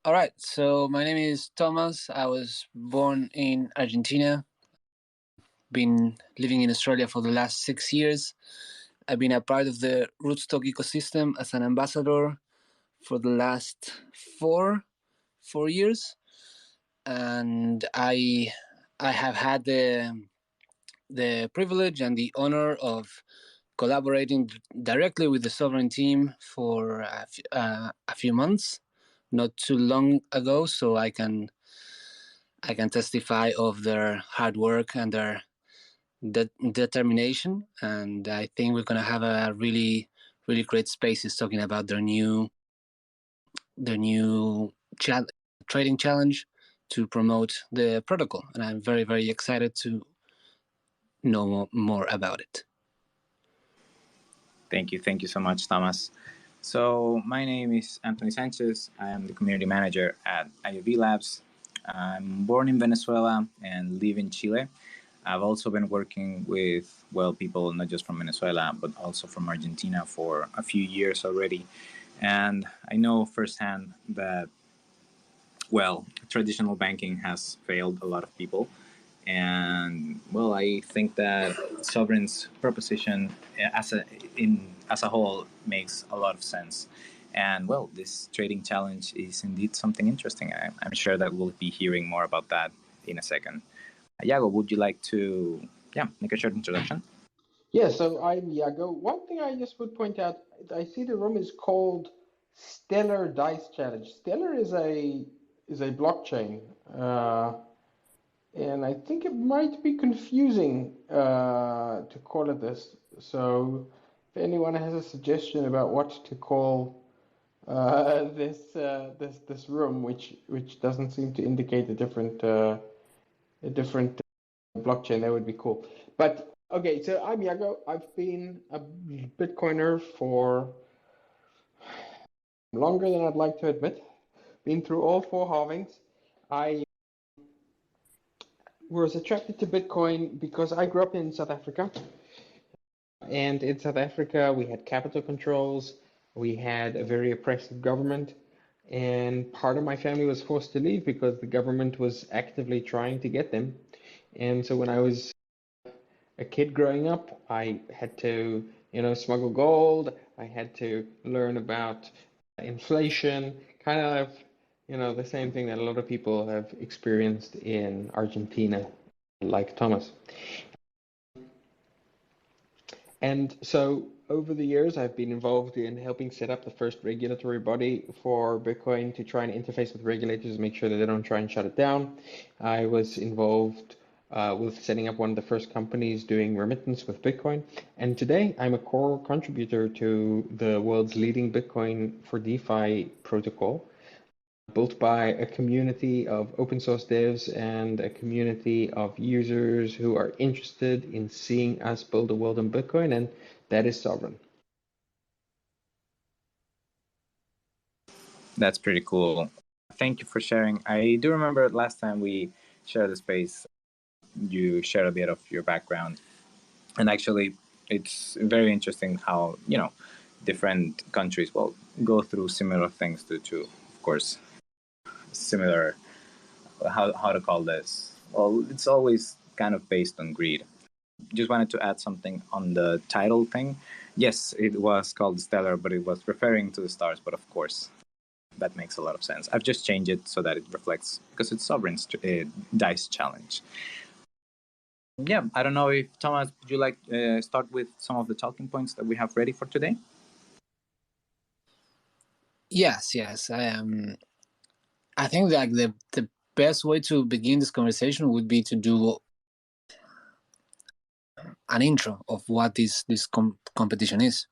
All right, so my name is Tomas. I was born in Argentina, been living in Australia for the last 6 years. I've been a part of the Rootstock ecosystem as an ambassador for the last four years, and I have had the privilege and the honor of collaborating directly with the Sovryn team for a few months, not too long ago, so I can testify of their hard work and their determination. And I think we're going to have a really great spaces talking about their new trading challenge to promote the protocol. And I'm very excited to know more about it. Thank you so much, Thomas. So my name is Anthony Sanchez. I am the community manager at IOV Labs. I'm born in Venezuela and live in Chile. I've also been working with, well, people not just from Venezuela, but also from Argentina for a few years already. And I know firsthand that, well, traditional banking has failed a lot of people. And, well, I think that Sovryn's proposition as a whole makes a lot of sense. And, well, this trading challenge is indeed something interesting. I'm sure that we'll be hearing more about that in a second. Yago, would you like to make a short introduction? Yeah, so I'm Yago. One thing I just would point out, I see the room is called Stellar Dice Challenge. Stellar is a blockchain, and I think it might be confusing to call it this. So if anyone has a suggestion about what to call this room, which doesn't seem to indicate a different blockchain, that would be cool. But okay, so I'm Yago. I've been a Bitcoiner for longer than I'd like to admit. Been through all 4 halvings. I was attracted to Bitcoin because I grew up in South Africa. And in South Africa, we had capital controls. We had a very oppressive government. And part of my family was forced to leave because the government was actively trying to get them. And so when I was a kid growing up, I had to, smuggle gold. I had to learn about inflation, kind of, the same thing that a lot of people have experienced in Argentina, like Thomas. And so over the years, I've been involved in helping set up the first regulatory body for Bitcoin to try and interface with regulators and make sure that they don't try and shut it down. I was involved with setting up one of the first companies doing remittance with Bitcoin. And today I'm a core contributor to the world's leading Bitcoin for DeFi protocol, built by a community of open source devs and a community of users who are interested in seeing us build a world on Bitcoin, and that is Sovryn. That's pretty cool. Thank you for sharing. I do remember last time we shared the space, you shared a bit of your background. And actually, it's very interesting how, different countries will go through similar things to of course, similar, how to call this? Well, it's always kind of based on greed. Just wanted to add something on the title thing. Yes, it was called Stellar, but it was referring to the stars, but of course, that makes a lot of sense. I've just changed it so that it reflects, because it's Sovryn's Dice Challenge. Yeah, I don't know if, Thomas, would you like start with some of the talking points that we have ready for today? Yes. I think that the best way to begin this conversation would be to do an intro of what this competition is.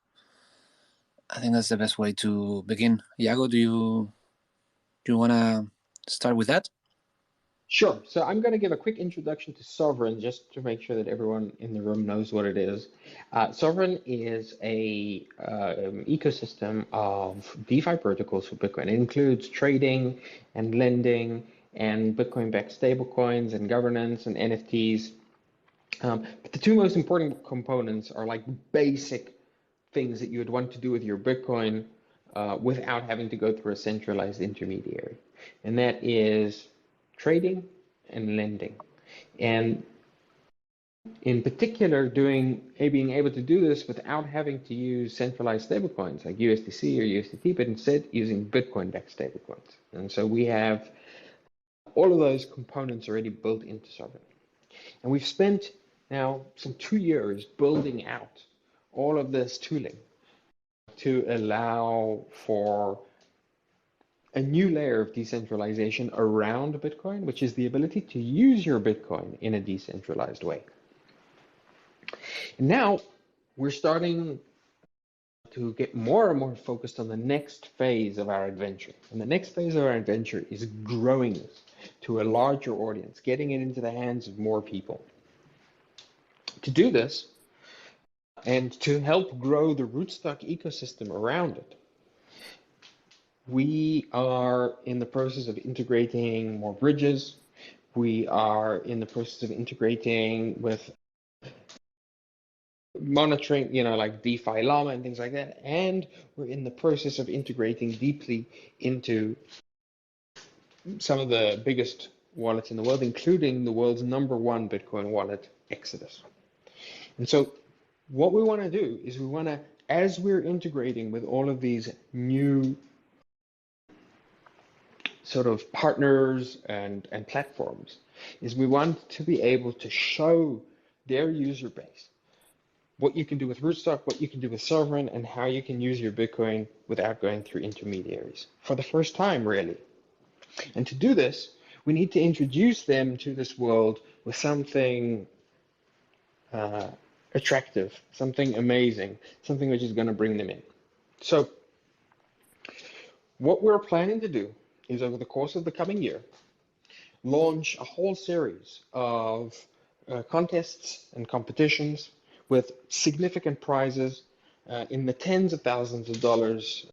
I think that's the best way to begin. Yago, do you want to start with that? Sure. So I'm going to give a quick introduction to Sovryn just to make sure that everyone in the room knows what it is. Sovryn is a ecosystem of DeFi protocols for Bitcoin. It includes trading and lending and Bitcoin-backed stablecoins and governance and NFTs. But the 2 most important components are like basic things that you would want to do with your Bitcoin without having to go through a centralized intermediary. and that is trading and lending. And in particular, being able to do this without having to use centralized stablecoins like USDC or USDT, but instead using Bitcoin-backed stablecoins. And so we have all of those components already built into Sovryn. And we've spent now some 2 years building out all of this tooling to allow for a new layer of decentralization around Bitcoin, which is the ability to use your Bitcoin in a decentralized way. And now we're starting to get more and more focused on the next phase of our adventure. And the next phase of our adventure is growing this to a larger audience, getting it into the hands of more people. To do this, and to help grow the Rootstock ecosystem around it, we are in the process of integrating more bridges. We are in the process of integrating with monitoring, like DeFi Llama and things like that. And we're in the process of integrating deeply into some of the biggest wallets in the world, including the world's #1 Bitcoin wallet, Exodus. And so what we want to do is as we're integrating with all of these new sort of partners and platforms, is we want to be able to show their user base what you can do with Rootstock, what you can do with Sovryn, and how you can use your Bitcoin without going through intermediaries for the first time, really. And to do this, we need to introduce them to this world with something attractive, something amazing, something which is going to bring them in. So what we're planning to do is, over the course of the coming year, launch a whole series of contests and competitions with significant prizes in the tens of thousands of dollars,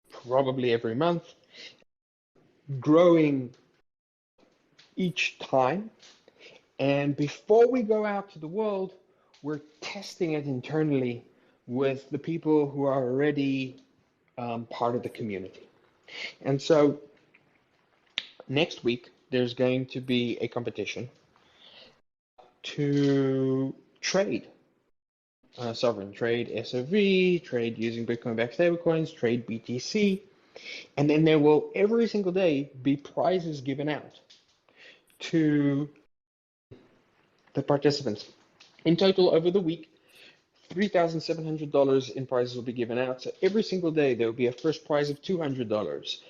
probably every month, growing each time. And before we go out to the world, we're testing it internally with the people who are already part of the community. And so next week, there's going to be a competition to trade Sovryn, trade SOV, trade using Bitcoin-backed stablecoins, trade BTC, and then there will every single day be prizes given out to the participants. In total, over the week, $3,700 in prizes will be given out. So every single day there will be a first prize of $200,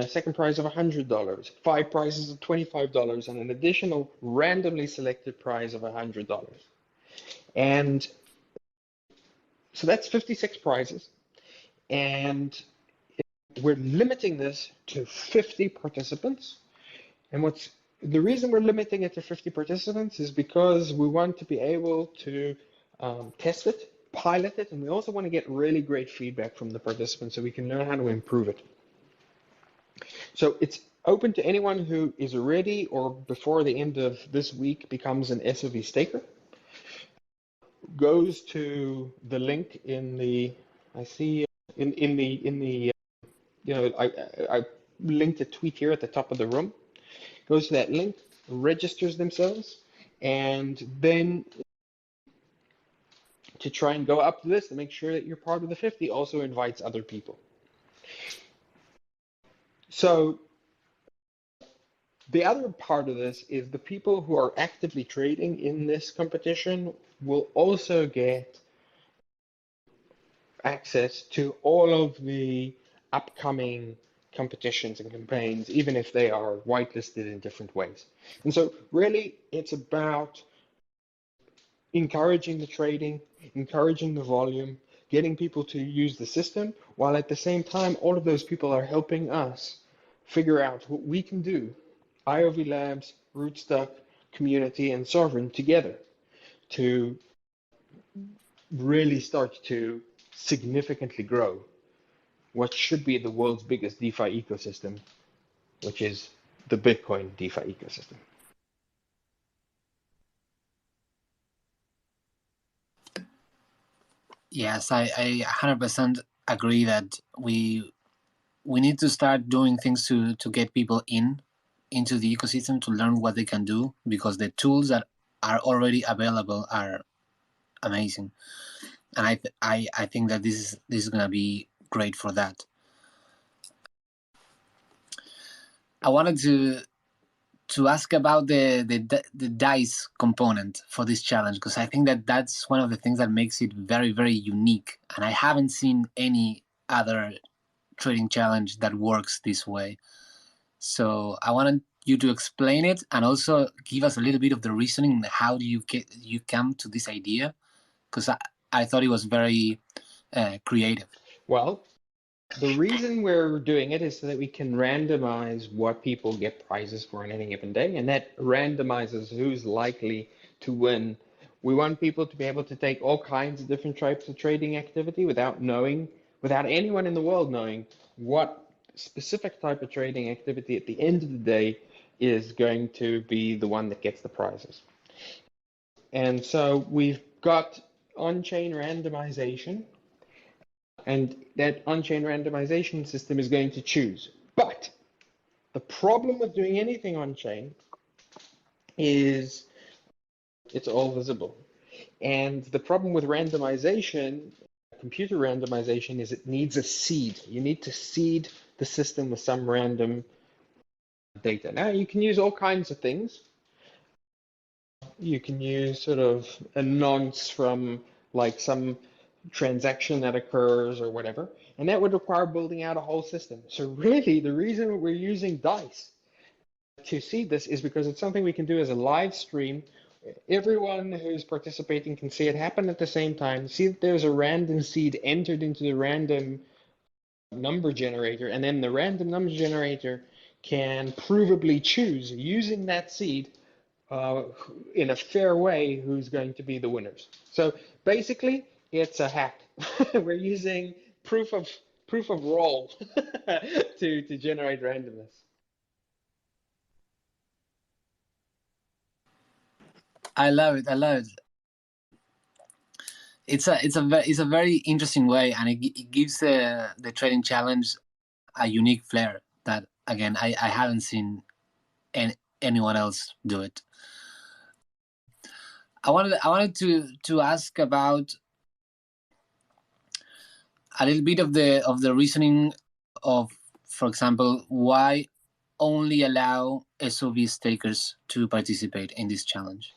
second prize of $100, 5 prizes of $25, and an additional randomly selected prize of $100. And so that's 56 prizes, and we're limiting this to 50 participants. And the reason we're limiting it to 50 participants is because we want to be able to test it, pilot it, and we also want to get really great feedback from the participants so we can learn how to improve it. So it's open to anyone who is ready or before the end of this week becomes an SOV staker. Goes to the link in the, I linked a tweet here at the top of the room. Goes to that link, registers themselves, and then to try and go up the list and make sure that you're part of the 50 also invites other people. So the other part of this is the people who are actively trading in this competition will also get access to all of the upcoming competitions and campaigns, even if they are whitelisted in different ways. And so really it's about encouraging the trading, encouraging the volume, getting people to use the system, while at the same time all of those people are helping us figure out what we can do, IOV Labs, Rootstock, community, and Sovryn together to really start to significantly grow what should be the world's biggest DeFi ecosystem, which is the Bitcoin DeFi ecosystem. Yes, I 100% agree that we we need to start doing things to get people into the ecosystem to learn what they can do, because the tools that are already available are amazing, and I think that this is gonna be great for that. I wanted to ask about the dice component for this challenge, because I think that that's one of the things that makes it very, very unique, and I haven't seen any other trading challenge that works this way. So I wanted you to explain it and also give us a little bit of the reasoning. How do you come to this idea? Because I thought it was very creative. Well, the reason we're doing it is so that we can randomize what people get prizes for on any given day, and that randomizes who's likely to win. We want people to be able to take all kinds of different types of trading activity without anyone in the world knowing what specific type of trading activity at the end of the day is going to be the one that gets the prizes. And so we've got on-chain randomization, and that on-chain randomization system is going to choose. But the problem with doing anything on-chain is it's all visible. And the problem with randomization, computer randomization, is it needs a seed. You need to seed the system with some random data. Now, you can use all kinds of things. You can use sort of a nonce from like some transaction that occurs or whatever, and that would require building out a whole system. So really, the reason we're using dice to seed this is because it's something we can do as a live stream. Everyone who's participating can see it happen at the same time, see that there's a random seed entered into the random number generator, and then the random number generator can provably choose, using that seed, in a fair way, who's going to be the winners. So basically, it's a hack. We're using proof of roll to generate randomness. I love it. I love it. It's a very interesting way, and it gives the trading challenge a unique flair that, again, I haven't seen anyone else do it. I wanted to ask about a little bit of the reasoning of, for example, why only allow SOV stakers to participate in this challenge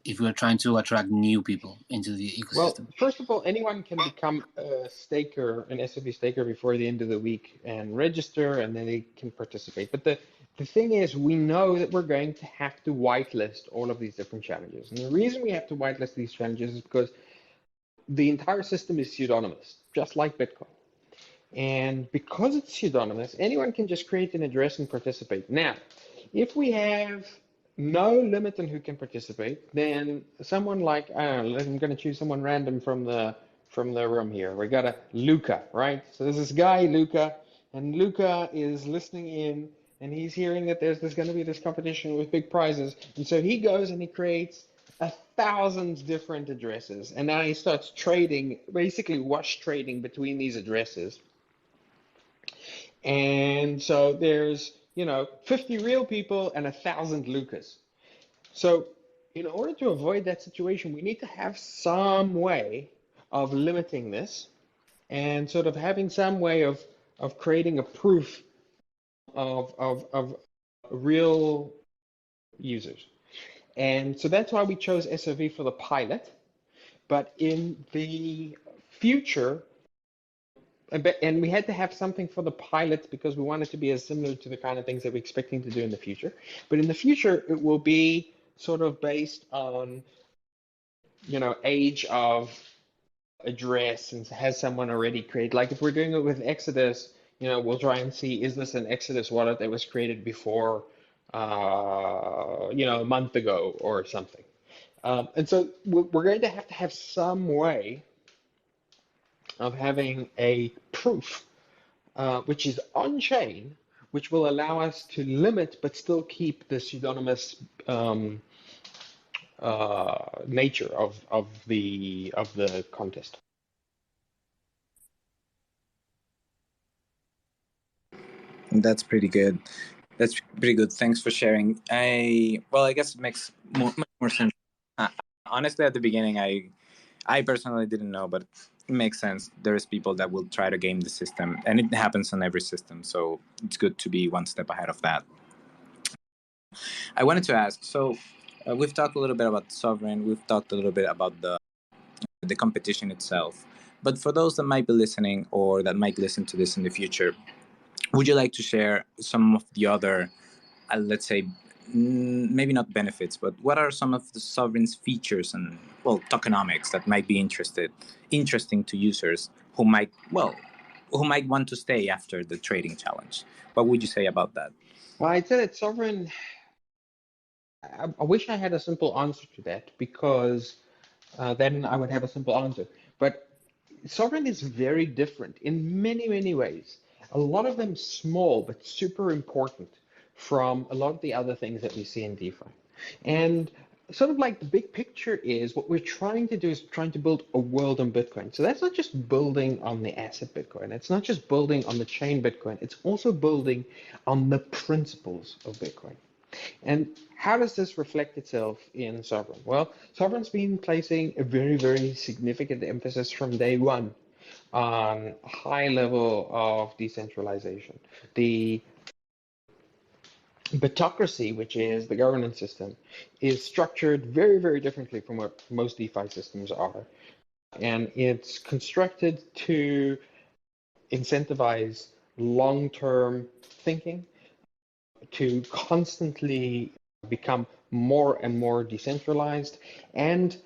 if we're trying to attract new people into the ecosystem. Well, first of all, anyone can become a staker, an SOV staker, before the end of the week and register, and then they can participate. But the thing is, we know that we're going to have to whitelist all of these different challenges. And the reason we have to whitelist these challenges is because the entire system is pseudonymous, just like Bitcoin. And because it's pseudonymous, anyone can just create an address and participate. Now, if we have no limit on who can participate, then someone like, I don't know, I'm going to choose someone random from the room here. We got a Luca, right? So there's this guy, Luca, and Luca is listening in, and he's hearing that there's going to be this competition with big prizes. And so he goes and he creates 1,000 different addresses. And now he starts trading, basically wash trading between these addresses. And so there's, 50 real people and 1,000 Lucas. So in order to avoid that situation, we need to have some way of limiting this and sort of having some way of creating a proof of real users. And so that's why we chose SOV for the pilot. But in the future, and we had to have something for the pilot because we want it to be as similar to the kind of things that we're expecting to do in the future. But in the future, it will be sort of based on, age of address, and has someone already created. Like if we're doing it with Exodus, we'll try and see, is this an Exodus wallet that was created before, a month ago or something. And so we're going to have some way of having a proof which is on-chain, which will allow us to limit but still keep the pseudonymous nature of the contest. That's pretty good. That's pretty good. Thanks for sharing. I guess it makes much more sense. Uh, Honestly, at the beginning, I personally didn't know, but it makes sense. There's people that will try to game the system, and it happens on every system. So it's good to be one step ahead of that. I wanted to ask. So we've talked a little bit about Sovryn. We've talked a little bit about the competition itself. But for those that might be listening or that might listen to this in the future, would you like to share some of the other, let's say, maybe not benefits, but what are some of the Sovryn's features and, well, tokenomics that might be interesting to users who might want to stay after the trading challenge? What would you say about that? Well, I'd say that Sovryn, I wish I had a simple answer to that, because then I would have a simple answer. But Sovryn is very different in many, many ways. A lot of them small, but super important from a lot of the other things that we see in DeFi. And sort of like the big picture is what we're trying to do is trying to build a world on Bitcoin. So that's not just building on the asset Bitcoin. It's not just building on the chain Bitcoin. It's also building on the principles of Bitcoin. And how does this reflect itself in Sovryn? Well, Sovryn's been placing a very, very significant emphasis from day one on a high level of decentralization. The Bitocracy, which is the governance system, is structured very, very differently from what most DeFi systems are. And it's constructed to incentivize long-term thinking, to constantly become more and more decentralized, and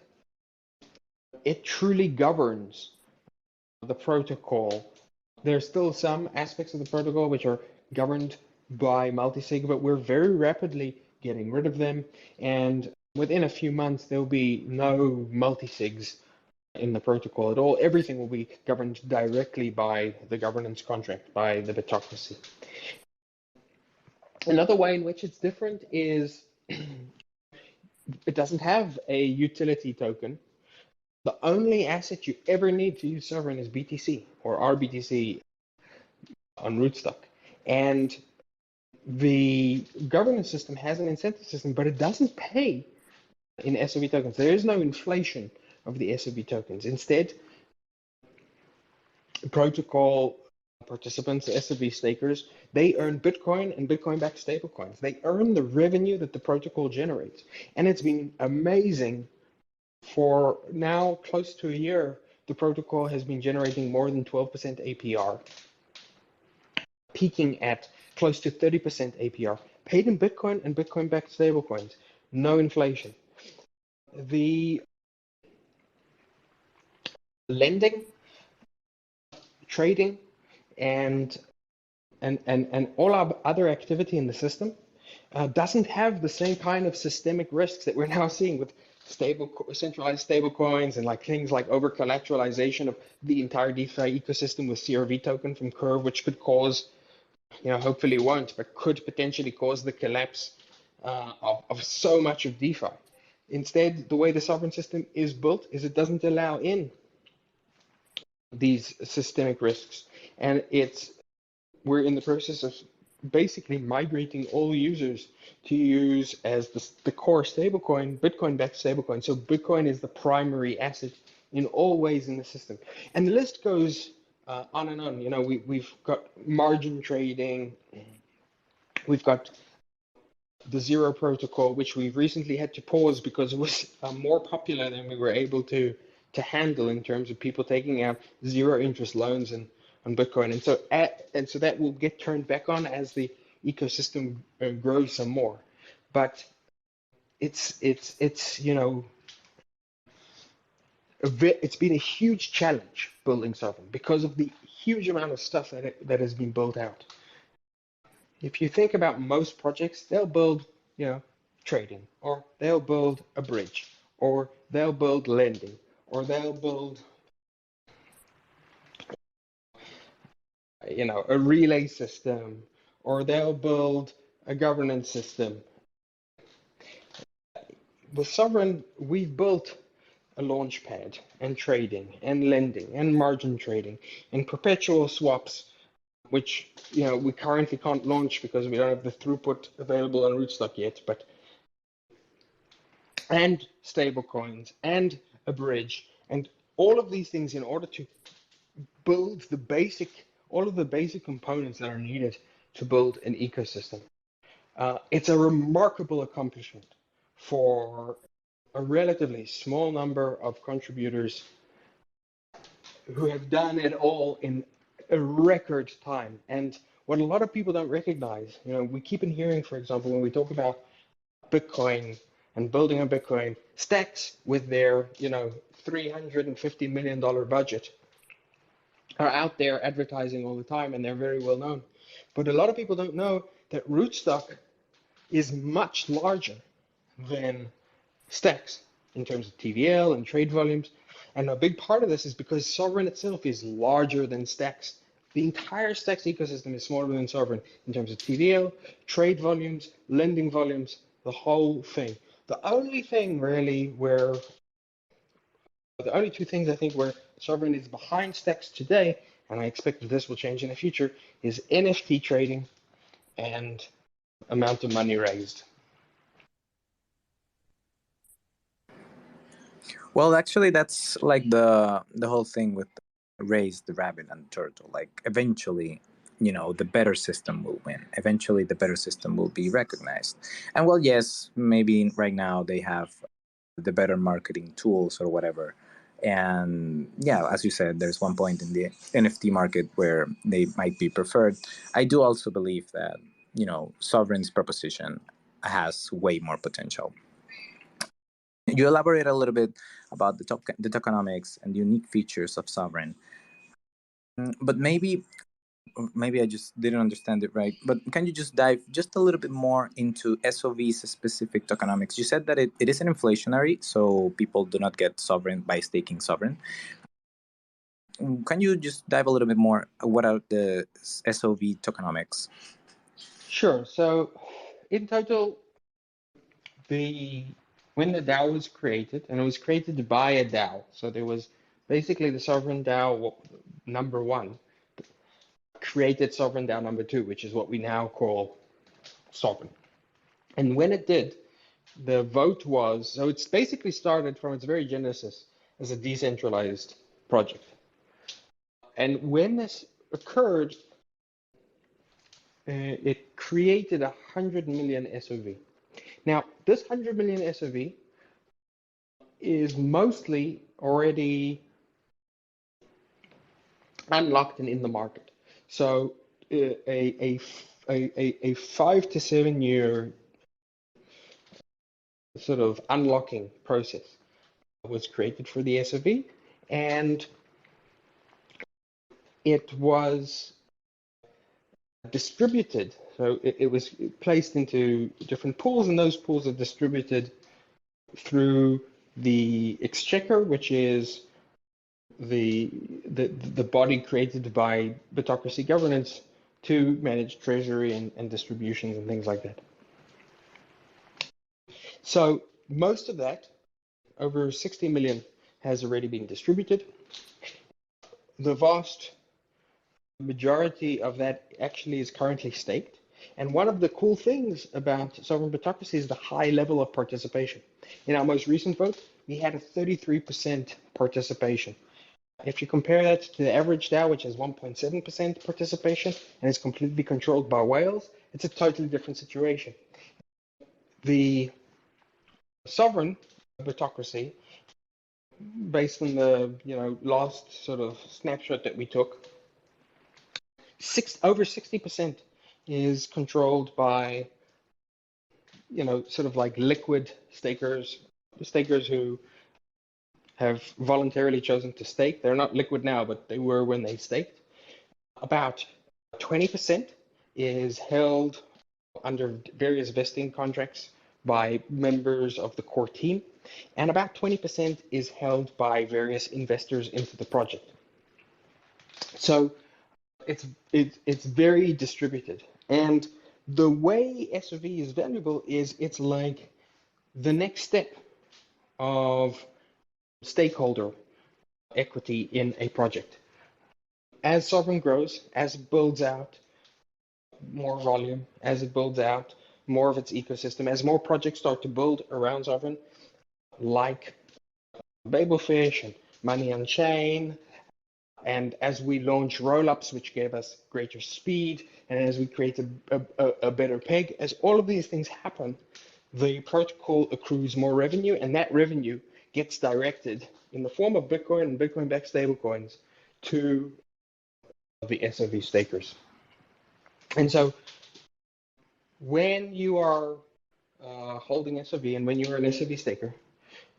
it truly governs the protocol. There's still some aspects of the protocol which are governed by multisig, but we're very rapidly getting rid of them, and within a few months there will be no multisigs in the protocol at all. Everything will be governed directly by the governance contract, by the Bitocracy. Another way in which it's different is it doesn't have a utility token. The only asset you ever need to use Sovryn is BTC or RBTC on Rootstock. And the governance system has an incentive system, but it doesn't pay in SOV tokens. There is no inflation of the SOV tokens. Instead, protocol participants, the SOV stakers, they earn Bitcoin and Bitcoin-backed stablecoins. They earn the revenue that the protocol generates. And it's been amazing. For now close to a year, the protocol has been generating more than 12% APR, peaking at close to 30% APR, paid in Bitcoin and Bitcoin-backed stablecoins, no inflation. The lending, trading, and all our other activity in the system doesn't have the same kind of systemic risks that we're now seeing with centralized stablecoins and like things like over collateralization of the entire DeFi ecosystem with CRV token from Curve, which could cause, hopefully won't, but could potentially cause the collapse of so much of DeFi. Instead, the way the Sovryn system is built is it doesn't allow in these systemic risks, and we're in the process of basically migrating all users to use as the core stablecoin, Bitcoin-backed stablecoin. So Bitcoin is the primary asset in all ways in the system. And the list goes on and on. We've got margin trading, we've got the Zero protocol, which we've recently had to pause because it was more popular than we were able to handle in terms of people taking out zero interest loans and on Bitcoin, and so that will get turned back on as the ecosystem grows some more. But it's been a huge challenge building Sovryn because of the huge amount of stuff that has been built out. If you think about most projects, they'll build trading, or they'll build a bridge, or they'll build lending, or they'll build a relay system, or they'll build a governance system. With Sovryn, we've built a launch pad and trading and lending and margin trading and perpetual swaps which we currently can't launch because we don't have the throughput available on Rootstock yet, and stable coins and a bridge and all of these things in order to build all of the basic components that are needed to build an ecosystem. It's a remarkable accomplishment for a relatively small number of contributors who have done it all in a record time. And what a lot of people don't recognize, we keep on hearing, for example, when we talk about Bitcoin and building on Bitcoin, Stacks with their, $350 million budget are out there advertising all the time, and they're very well known. But a lot of people don't know that Rootstock is much larger than Stacks in terms of TVL and trade volumes. And a big part of this is because Sovryn itself is larger than Stacks. The entire Stacks ecosystem is smaller than Sovryn in terms of TVL, trade volumes, lending volumes, the whole thing. The only two things I think where Sovryn is behind Stacks today, and I expect that this will change in the future, is NFT trading and amount of money raised. Well, actually, that's like the whole thing with raise the rabbit and the turtle. Like eventually, the better system will win. Eventually, the better system will be recognized. And well, yes, maybe right now they have the better marketing tools or whatever. And yeah, as you said, there's one point in the NFT market where they might be preferred. I do also believe that Sovryn's proposition has way more potential. You elaborate a little bit about the tokenomics and the unique features of Sovryn, but maybe I just didn't understand it right. But can you just dive just a little bit more into SOV's specific tokenomics? You said that it isn't inflationary, so people do not get Sovryn by staking Sovryn. Can you just dive a little bit more? What are the SOV tokenomics? Sure. So in total, when the DAO was created, and it was created by a DAO, so there was basically the Sovryn DAO number one created Sovryn DAO number two, which is what we now call Sovryn. And when it did, the vote was, so it's basically started from its very genesis as a decentralized project. And when this occurred, it created 100 million SOV. Now, this 100 million SOV is mostly already unlocked and in the market. So a 5 to 7 year sort of unlocking process was created for the SOV, and it was distributed. So it was placed into different pools, and those pools are distributed through the exchequer, which is the body created by Bitocracy governance to manage treasury and distributions and things like that. So most of that, over 60 million, has already been distributed. The vast majority of that actually is currently staked. And one of the cool things about Sovryn Bitocracy is the high level of participation. In our most recent vote, we had a 33% participation. If you compare that to the average DAO, which has 1.7% participation and is completely controlled by whales, it's a totally different situation. The Sovryn Bitocracy, based on the last sort of snapshot that we took, over 60% is controlled by sort of like liquid stakers who have voluntarily chosen to stake. They're not liquid now, but they were when they staked. About 20% is held under various vesting contracts by members of the core team, and about 20% is held by various investors into the project. So it's very distributed, and the way SOV is valuable is it's like the next step of stakeholder equity in a project. as Sovryn grows, as it builds out more volume, as it builds out more of its ecosystem, as more projects start to build around Sovryn, like Babelfish and Money on Chain, and as we launch rollups, which gave us greater speed, and as we create a better peg, as all of these things happen, the protocol accrues more revenue, and that revenue gets directed in the form of Bitcoin and Bitcoin-backed stablecoins to the SOV stakers. And so when you are holding SOV and when you are an SOV staker,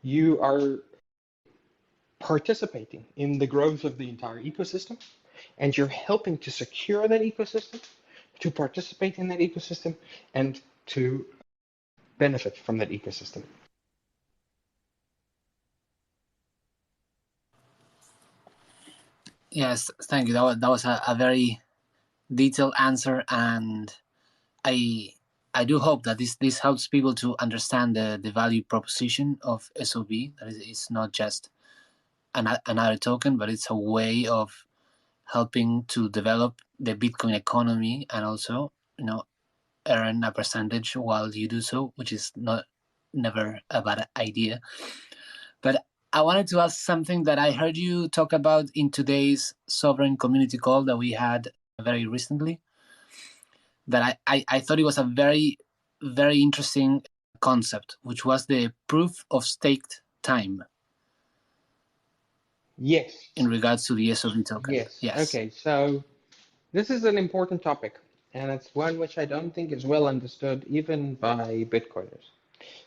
you are participating in the growth of the entire ecosystem, and you're helping to secure that ecosystem, to participate in that ecosystem, and to benefit from that ecosystem. Yes, thank you. That was a very detailed answer, and I do hope that this helps people to understand the value proposition of SOV. That it's not just another token, but it's a way of helping to develop the Bitcoin economy and also, earn a percentage while you do so, which is never a bad idea. But I wanted to ask something that I heard you talk about in today's Sovryn community call that we had very recently, that I thought it was a very, very interesting concept, which was the proof of staked time. Yes. In regards to the SOV token. Yes. Okay, so this is an important topic, and it's one which I don't think is well understood even by Bitcoiners.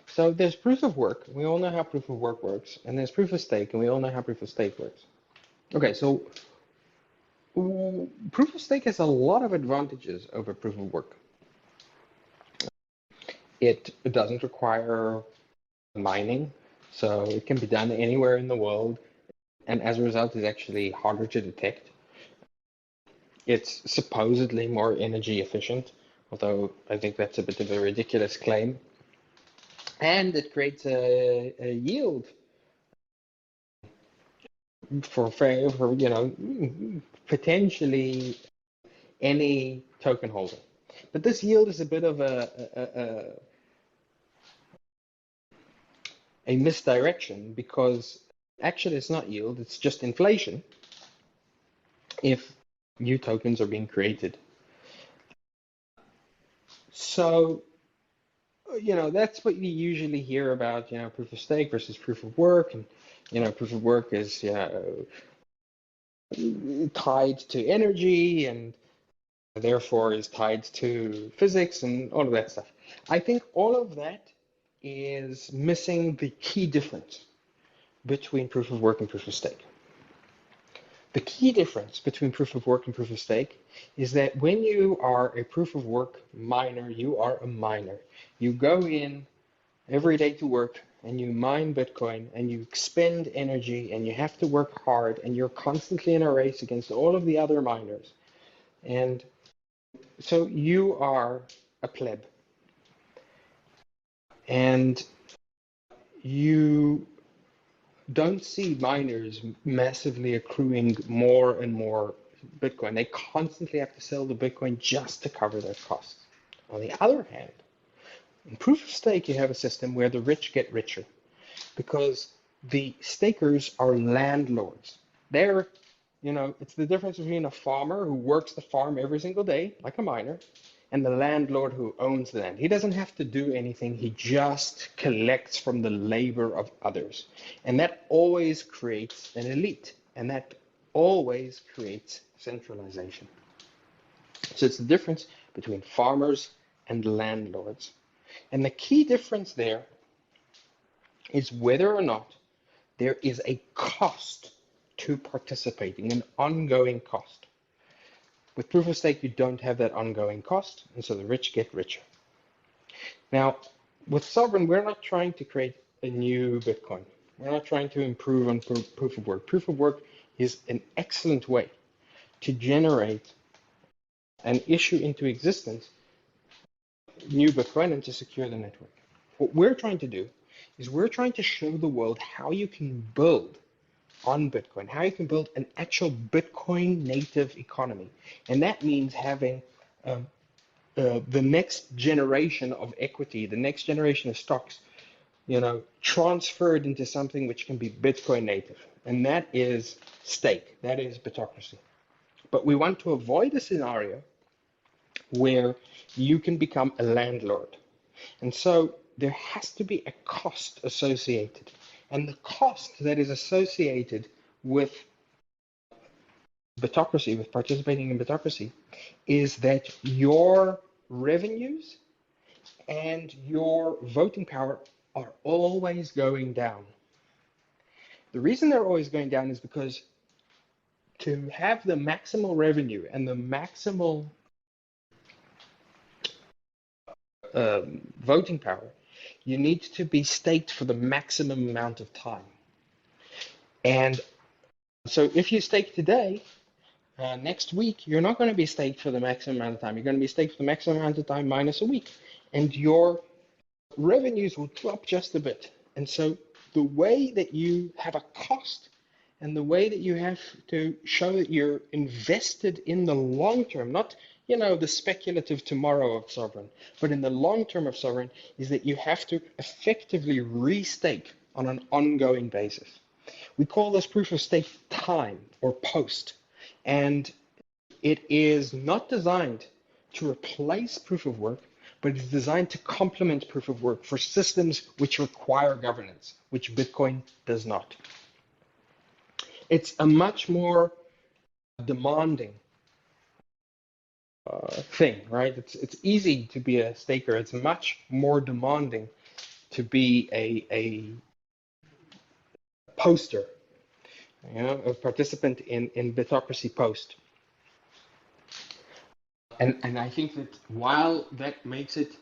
So there's proof of work. We all know how proof of work works, and there's proof of stake, and we all know how proof of stake works. Okay, so proof of stake has a lot of advantages over proof of work. It doesn't require mining, so it can be done anywhere in the world, and as a result is actually harder to detect. It's supposedly more energy efficient, although I think that's a bit of a ridiculous claim. And it creates a yield for potentially any token holder. But this yield is a bit of a misdirection, because actually it's not yield, it's just inflation if new tokens are being created. So, that's what you usually hear about, proof of stake versus proof of work. And, proof of work is, tied to energy and therefore is tied to physics and all of that stuff. I think all of that is missing the key difference between proof of work and proof of stake. The key difference between proof of work and proof of stake is that when you are a proof of work miner, you are a miner. You go in every day to work and you mine Bitcoin and you expend energy and you have to work hard and you're constantly in a race against all of the other miners. And so you are a pleb. And you don't see miners massively accruing more and more Bitcoin. They constantly have to sell the Bitcoin just to cover their costs. On the other hand, in proof of stake, you have a system where the rich get richer because the stakers are landlords. They're, it's the difference between a farmer who works the farm every single day, like a miner, and the landlord who owns the land. He doesn't have to do anything. He just collects from the labor of others. And that always creates an elite. And that always creates centralization. So it's the difference between farmers and landlords. And the key difference there is whether or not there is a cost to participating, an ongoing cost. With proof of stake, you don't have that ongoing cost, and so the rich get richer. Now, with Sovryn, we're not trying to create a new Bitcoin. We're not trying to improve on proof of work. Proof of work is an excellent way to generate and issue into existence new Bitcoin and to secure the network. What we're trying to do is we're trying to show the world how you can build on Bitcoin, how you can build an actual Bitcoin native economy. And that means having the next generation of equity, the next generation of stocks, transferred into something which can be Bitcoin native. And that is stake, that is Bitocracy. But we want to avoid a scenario where you can become a landlord. And so there has to be a cost associated. And the cost that is associated with Bitocracy, with participating in Bitocracy, is that your revenues and your voting power are always going down. The reason they're always going down is because to have the maximal revenue and the maximal voting power, you need to be staked for the maximum amount of time. And so if you stake today, next week, you're not going to be staked for the maximum amount of time. You're going to be staked for the maximum amount of time minus a week. And your revenues will drop just a bit. And so the way that you have a cost and the way that you have to show that you're invested in the long term, not the speculative tomorrow of Sovryn, but in the long term of Sovryn, is that you have to effectively restake on an ongoing basis. We call this proof of stake time or post. And it is not designed to replace proof of work, but it's designed to complement proof of work for systems which require governance, which Bitcoin does not. It's a much more demanding thing, right? It's easy to be a staker. It's much more demanding to be a poster, a participant in Bitocracy Post. And I think that while that makes it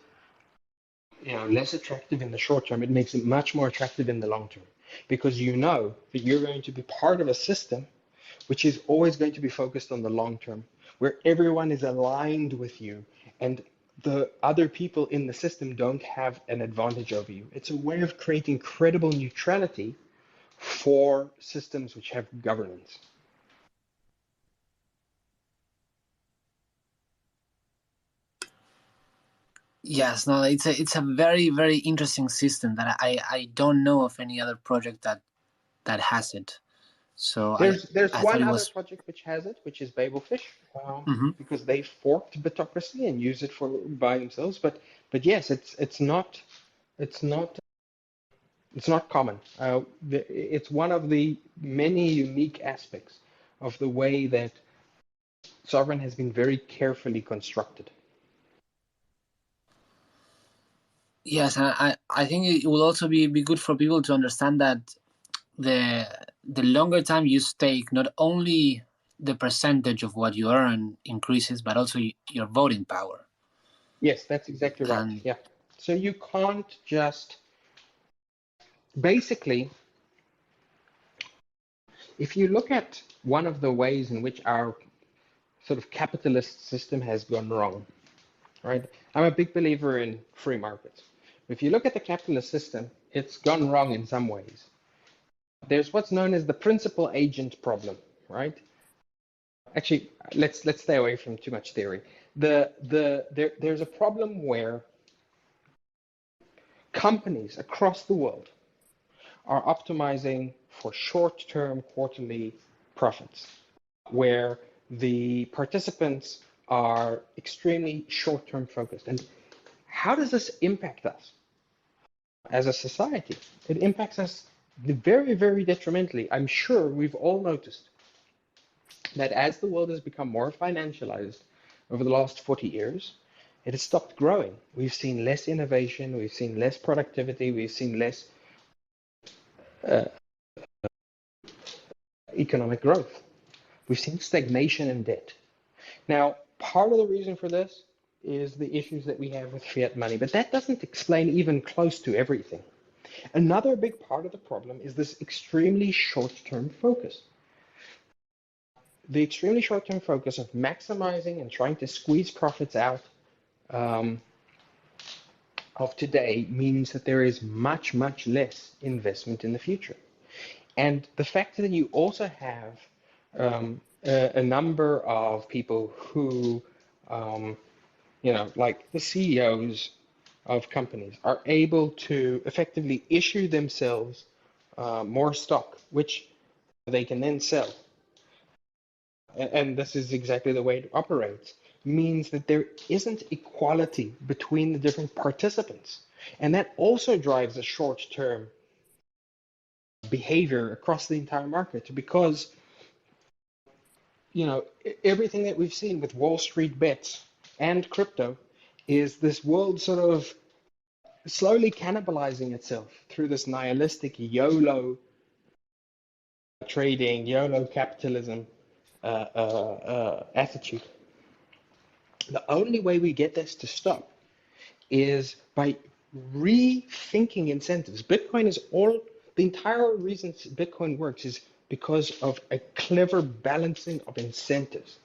less attractive in the short term, it makes it much more attractive in the long term, because you know that you're going to be part of a system which is always going to be focused on the long term, where everyone is aligned with you and the other people in the system don't have an advantage over you. It's a way of creating credible neutrality for systems which have governance. Yes, no, it's a very, very interesting system that I don't know of any other project that has it. So there's I one thought it other was project which has it, which is Babelfish, Mhm. because they forked Bitocracy and use it by themselves. But yes, it's not common. It's one of the many unique aspects of the way that Sovryn has been very carefully constructed. Yes, and I think it will also be good for people to understand that the longer time you stake, not only the percentage of what you earn increases, but also your voting power. Yes, that's exactly right. And yeah. So you can't just basically, if you look at one of the ways in which our sort of capitalist system has gone wrong, right? I'm a big believer in free markets. If you look at the capitalist system, it's gone wrong in some ways. There's what's known as the principal agent problem, right? Actually, let's stay away from too much theory. There's a problem where companies across the world are optimizing for short-term quarterly profits, where the participants are extremely short-term focused. And how does this impact us as a society? It impacts us very, very detrimentally. I'm sure we've all noticed that as the world has become more financialized over the last 40 years, it has stopped growing. We've seen less innovation, we've seen less productivity, we've seen less economic growth. We've seen stagnation and debt. Now, part of the reason for this is the issues that we have with fiat money, but that doesn't explain even close to everything. Another big part of the problem is this extremely short-term focus. The extremely short-term focus of maximizing and trying to squeeze profits out of today means that there is much, much less investment in the future. And the fact that you also have a number of people who, like the CEOs of companies, are able to effectively issue themselves more stock, which they can then sell. And this is exactly the way it operates, means that there isn't equality between the different participants. And that also drives a short-term behavior across the entire market because, everything that we've seen with Wall Street bets and crypto is this world sort of slowly cannibalizing itself through this nihilistic YOLO trading, YOLO capitalism attitude. The only way we get this to stop is by rethinking incentives. The entire reason Bitcoin works is because of a clever balancing of incentives.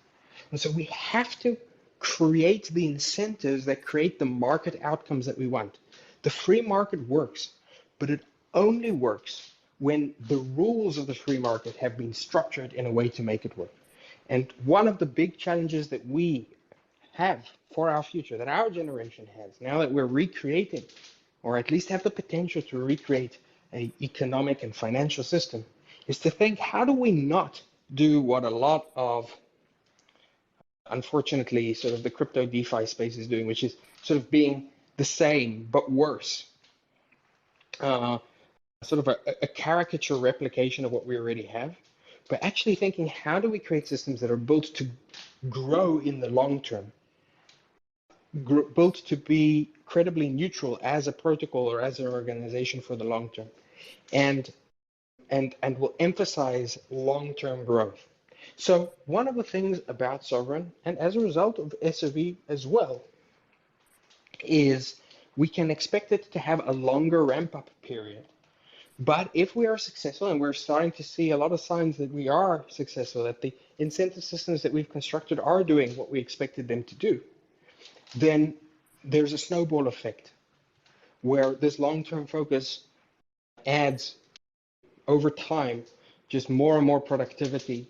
And so we have to create the incentives that create the market outcomes that we want. The free market works, but it only works when the rules of the free market have been structured in a way to make it work. And one of the big challenges that we have for our future, that our generation has, now that we're recreating, or at least have the potential to recreate an economic and financial system, is to think, how do we not do what a lot of, unfortunately, sort of the crypto DeFi space is doing, which is sort of being the same but worse, sort of a caricature replication of what we already have, but actually thinking, how do we create systems that are built to grow in the long term, built to be credibly neutral as a protocol or as an organization for the long term, and will emphasize long-term growth. So one of the things about Sovryn, and as a result of SOV as well, is we can expect it to have a longer ramp-up period. But if we are successful, and we're starting to see a lot of signs that we are successful, that the incentive systems that we've constructed are doing what we expected them to do, then there's a snowball effect where this long-term focus adds over time just more and more productivity,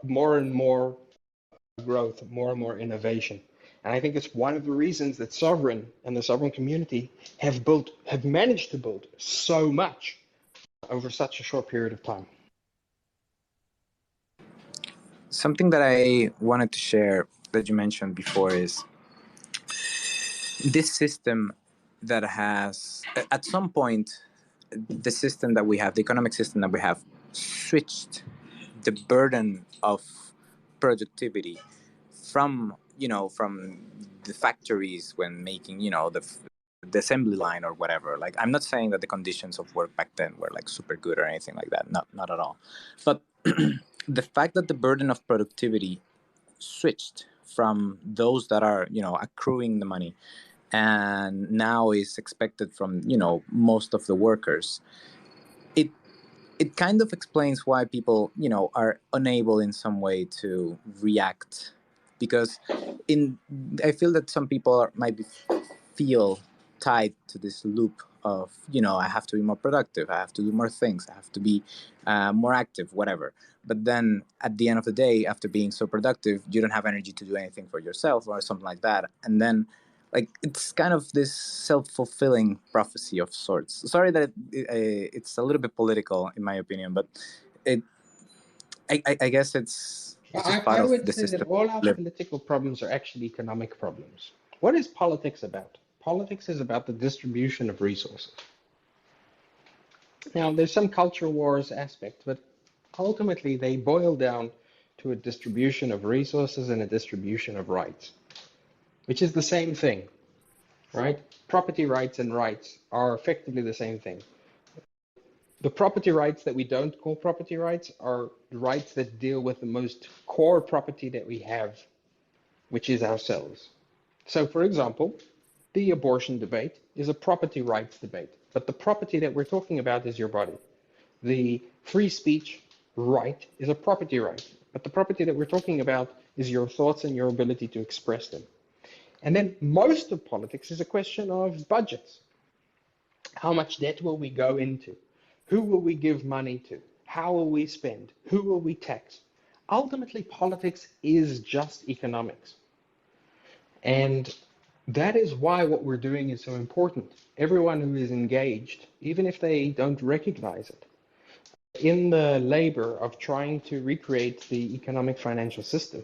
more and more growth, more and more innovation. And I think it's one of the reasons that Sovryn and the Sovryn community have managed to build so much over such a short period of time. Something that I wanted to share that you mentioned before is this system that has, at some point, the system that we have, the economic system that we have, switched the burden of productivity from the factories when making, the assembly line or whatever. Like, I'm not saying that the conditions of work back then were like super good or anything like that. Not at all. But the fact that the burden of productivity switched from those that are, accruing the money, and now is expected from, most of the workers, it kind of explains why people, are unable in some way to react, because I feel that some people might feel tied to this loop of, I have to be more productive, I have to do more things, I have to be more active, whatever. But then at the end of the day, after being so productive, you don't have energy to do anything for yourself or something like that. And then, like, it's kind of this self-fulfilling prophecy of sorts. Sorry that it's a little bit political, in my opinion, but I guess it's just part I of would the say that system. all our political problems are actually economic problems. What is politics about? Politics is about the distribution of resources. Now, there's some culture wars aspect, but ultimately they boil down to a distribution of resources and a distribution of rights, which is the same thing, right? Property rights and rights are effectively the same thing. The property rights that we don't call property rights are rights that deal with the most core property that we have, which is ourselves. So, for example, the abortion debate is a property rights debate, but the property that we're talking about is your body. The free speech right is a property right, but the property that we're talking about is your thoughts and your ability to express them. And then most of politics is a question of budgets. How much debt will we go into? Who will we give money to? How will we spend? Who will we tax? Ultimately, politics is just economics. And that is why what we're doing is so important. Everyone who is engaged, even if they don't recognize it, in the labor of trying to recreate the economic financial system,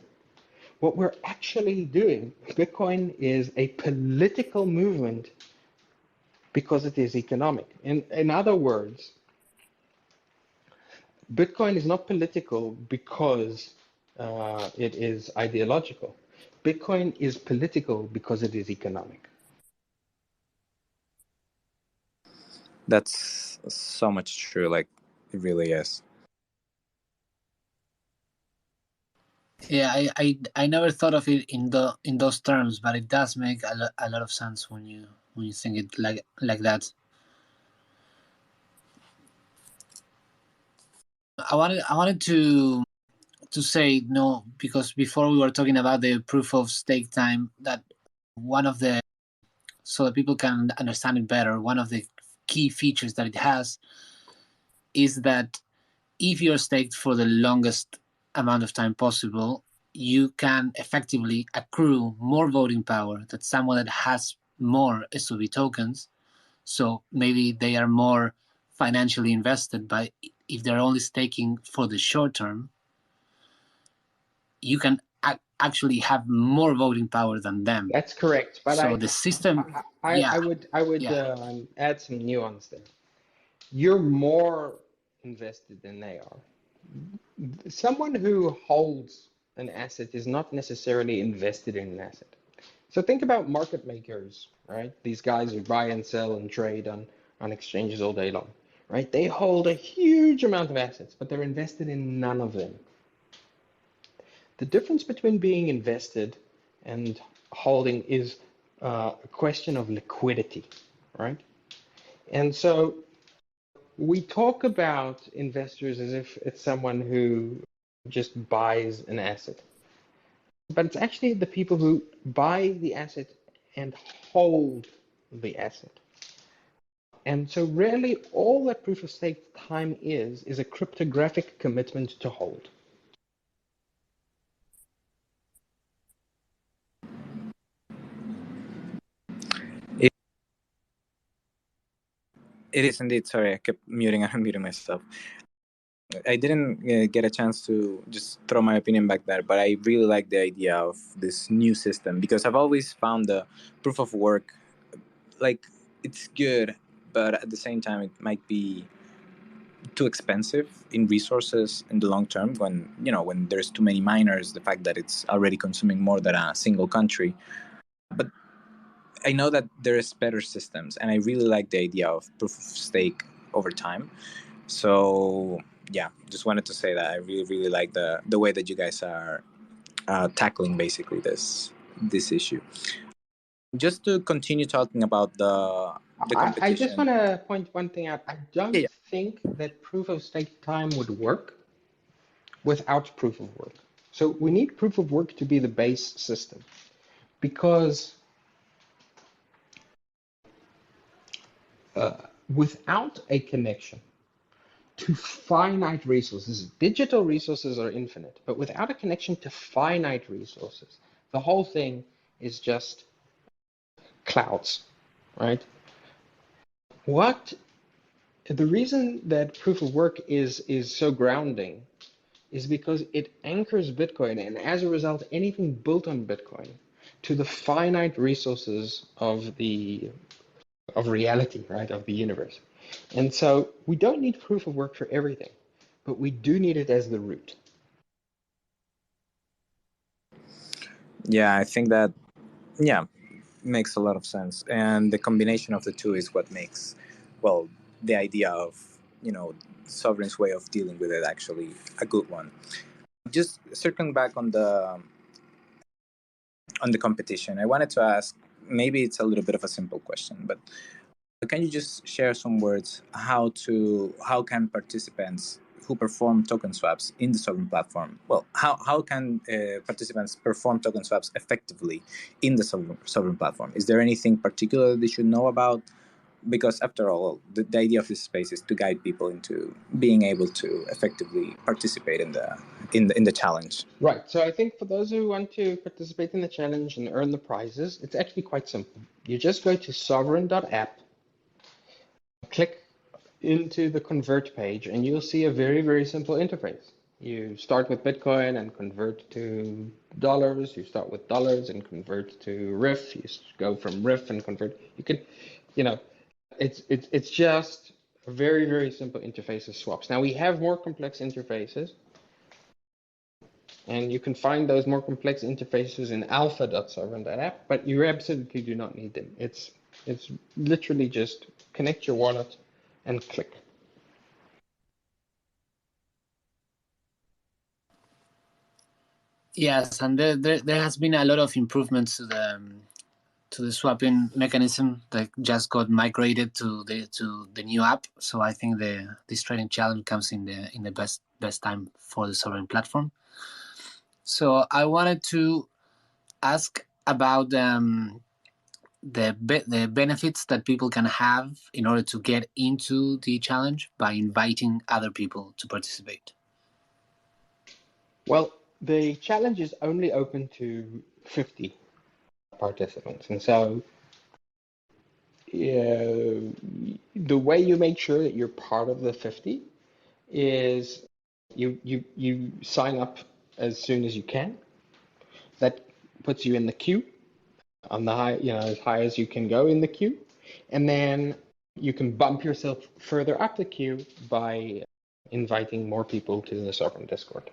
what we're actually doing, Bitcoin is a political movement because it is economic. In other words, Bitcoin is not political because it is ideological. Bitcoin is political because it is economic. That's so much true. Like, it really is. Yeah, I never thought of it in those terms, but it does make a lot of sense when you think it like that. I wanted to say no, because before we were talking about the proof of stake time, that one of the, so that people can understand it better, one of the key features that it has is that if you're staked for the longest amount of time possible, you can effectively accrue more voting power than someone that has more SOV tokens. So maybe they are more financially invested, but if they're only staking for the short term, you can actually have more voting power than them. That's correct. But so the system, I would add some nuance there. You're more invested than they are. Someone who holds an asset is not necessarily invested in an asset. So think about market makers, right? These guys who buy and sell and trade on exchanges all day long, right? They hold a huge amount of assets, but they're invested in none of them. The difference between being invested and holding is a question of liquidity, right? And so we talk about investors as if it's someone who just buys an asset, but it's actually the people who buy the asset and hold the asset. And so really all that proof of stake time is a cryptographic commitment to hold. It is indeed. Sorry, I kept muting and unmuting myself. I didn't get a chance to just throw my opinion back there, but I really like the idea of this new system because I've always found the proof of work, like, it's good, but at the same time it might be too expensive in resources in the long term when there's too many miners, the fact that it's already consuming more than a single country. But I know that there's better systems, and I really like the idea of proof of stake over time. So yeah, just wanted to say that I really, really like the way that you guys are tackling basically this issue. Just to continue talking about the competition. I just want to point one thing out. I don't think that proof of stake time would work without proof of work. So we need proof of work to be the base system, because without a connection to finite resources, digital resources are infinite, but without a connection to finite resources, the whole thing is just clouds, right? The reason that proof of work is so grounding is because it anchors Bitcoin, and as a result, anything built on Bitcoin, to the finite resources of reality, right, of the universe. And so we don't need proof of work for everything, but we do need it as the root. Yeah, I think that makes a lot of sense, and the combination of the two is what makes, well, the idea of Sovryn's way of dealing with it actually a good one. Just circling back on the competition, I wanted to ask, maybe it's a little bit of a simple question, but can you just share some words how can participants who perform token swaps in the Sovryn platform, how can participants perform token swaps effectively in the Sovryn platform? Is there anything particular they should know about, because after all, the idea of this space is to guide people into being able to effectively participate in the challenge. Right. So I think for those who want to participate in the challenge and earn the prizes, it's actually quite simple. You just go to sovryn.app, click into the convert page, and you'll see a very, very simple interface. You start with Bitcoin and convert to dollars. You start with dollars and convert to RIF. You go from RIF and convert. You can, you know, it's just a very, very simple interface of swaps. Now we have more complex interfaces, and you can find those more complex interfaces in alpha.sovryn.app, but you absolutely do not need them. It's literally just connect your wallet and click. Yes, and there has been a lot of improvements to the swapping mechanism that just got migrated to the new app. So I think this trading challenge comes in the best time for the Sovryn platform. So I wanted to ask about the benefits that people can have in order to get into the challenge by inviting other people to participate. Well, the challenge is only open to 50 participants, and so the way you make sure that you're part of the 50 is you sign up as soon as you can. That puts you in the queue on the high, as high as you can go in the queue, and then you can bump yourself further up the queue by inviting more people to the Sovryn Discord.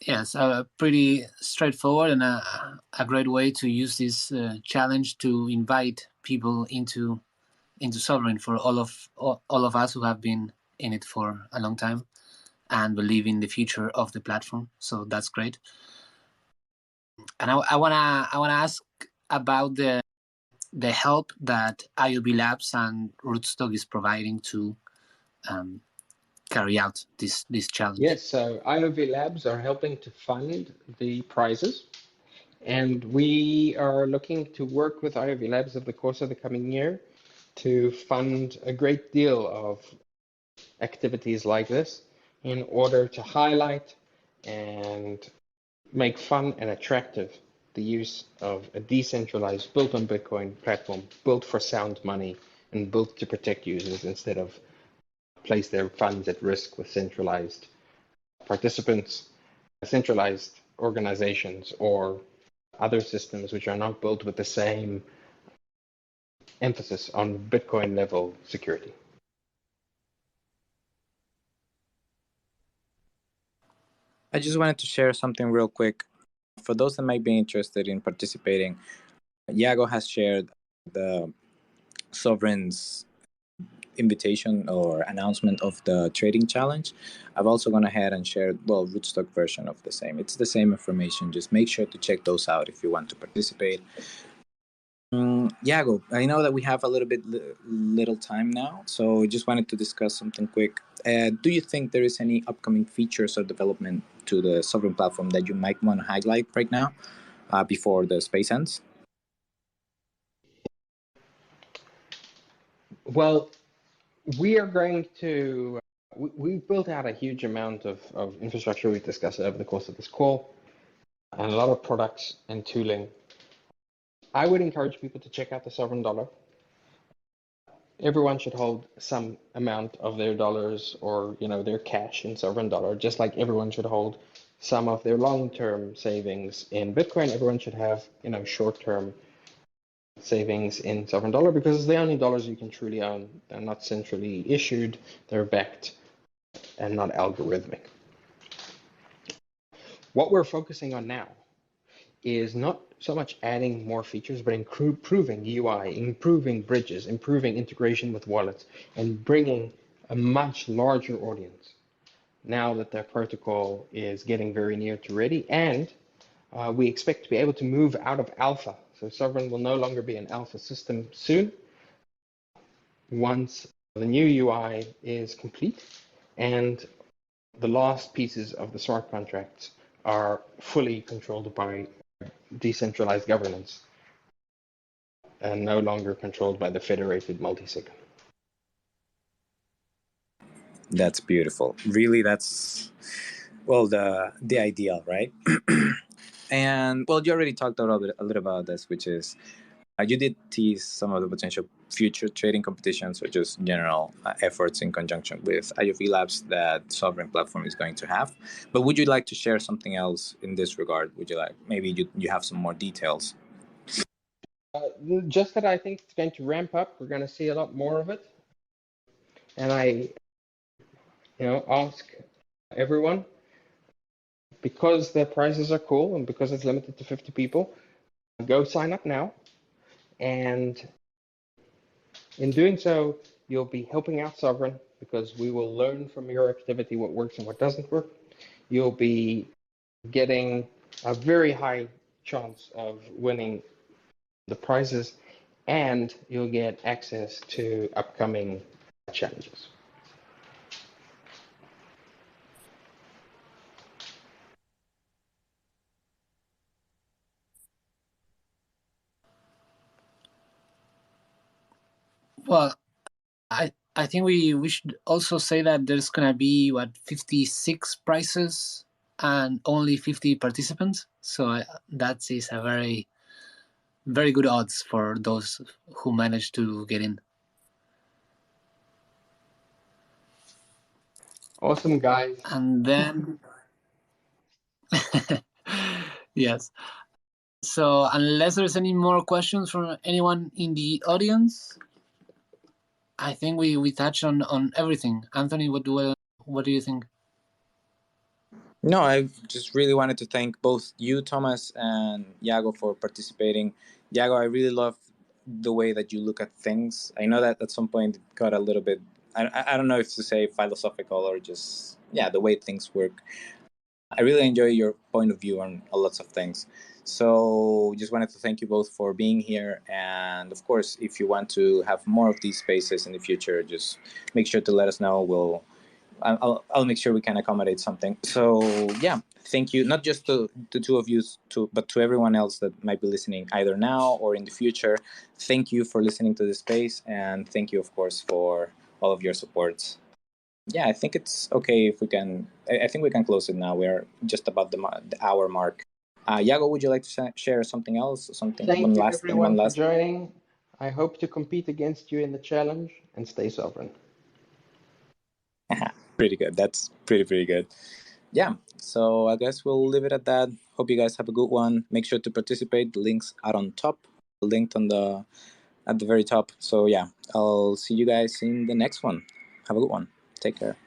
Yes, pretty straightforward and a great way to use this challenge to invite people into Sovryn for all of us who have been in it for a long time and believe in the future of the platform. So that's great. And I wanna ask about the help that IOV Labs and Rootstock is providing to carry out this challenge. Yes, so IOV Labs are helping to fund the prizes, and we are looking to work with IOV Labs over the course of the coming year to fund a great deal of activities like this in order to highlight and make fun and attractive the use of a decentralized, built on Bitcoin platform, built for sound money, and built to protect users instead of place their funds at risk with centralized participants, centralized organizations, or other systems which are not built with the same emphasis on Bitcoin level security. I just wanted to share something real quick. For those that might be interested in participating, Yago has shared the Sovryn's invitation or announcement of the trading challenge. I've also gone ahead and shared, Rootstock version of the same. It's the same information. Just make sure to check those out if you want to participate. Yago, I know that we have a little time now, so just wanted to discuss something quick. Do you think there is any upcoming features or development to the Sovryn platform that you might want to highlight right now before the space ends? Well, we are going to, we've built out a huge amount of infrastructure we've discussed over the course of this call, and a lot of products and tooling. I would encourage people to check out the Sovryn dollar. Everyone should hold some amount of their dollars or their cash in Sovryn dollar, just like everyone should hold some of their long-term savings in Bitcoin. Everyone should have short-term savings in Sovryn dollar because it's the only dollars you can truly own. They're not centrally issued, they're backed and not algorithmic. What we're focusing on now is not so much adding more features, but improving UI, improving bridges, improving integration with wallets, and bringing a much larger audience now that the protocol is getting very near to ready. And we expect to be able to move out of alpha. So Sovryn will no longer be an alpha system soon, once the new UI is complete and the last pieces of the smart contracts are fully controlled by decentralized governance and no longer controlled by the federated multisig. That's beautiful. Really, that's, well, the ideal, right? And well, you already talked a little about this, which is you did tease some of the potential future trading competitions or just general efforts in conjunction with IOV Labs that Sovryn platform is going to have. But would you like to share something else in this regard? Would you like, maybe you have some more details? Just that I think it's going to ramp up. We're going to see a lot more of it. And I, ask everyone, because the prizes are cool and because it's limited to 50 people, go sign up now. And in doing so, you'll be helping out Sovryn because we will learn from your activity what works and what doesn't work. You'll be getting a very high chance of winning the prizes, and you'll get access to upcoming challenges. Well, I think we should also say that there's gonna be 56 prizes and only 50 participants. So that is a very, very good odds for those who manage to get in. Awesome, guys. And then, yes. So unless there's any more questions from anyone in the audience, I think we touched on everything. Anthony, what do you think? No, I just really wanted to thank both you, Thomas, and Yago for participating. Yago, I really love the way that you look at things. I know that at some point it got a little bit, I don't know if to say philosophical or just, yeah, the way things work. I really enjoy your point of view on lots of things. So just wanted to thank you both for being here. And of course, if you want to have more of these spaces in the future, just make sure to let us know. I'll make sure we can accommodate something. So yeah, thank you, not just to the two of you, but to everyone else that might be listening either now or in the future. Thank you for listening to this space, and thank you, of course, for all of your supports. Yeah, I think it's okay if we can. I think we can close it now. We're just about the hour mark. Yago, would you like to share something else? Thank you, everyone, for joining. I hope to compete against you in the challenge, and stay sovereign. Pretty good. That's pretty good. Yeah, so I guess we'll leave it at that. Hope you guys have a good one. Make sure to participate. The links are on top, linked at the very top. So yeah, I'll see you guys in the next one. Have a good one. Take care.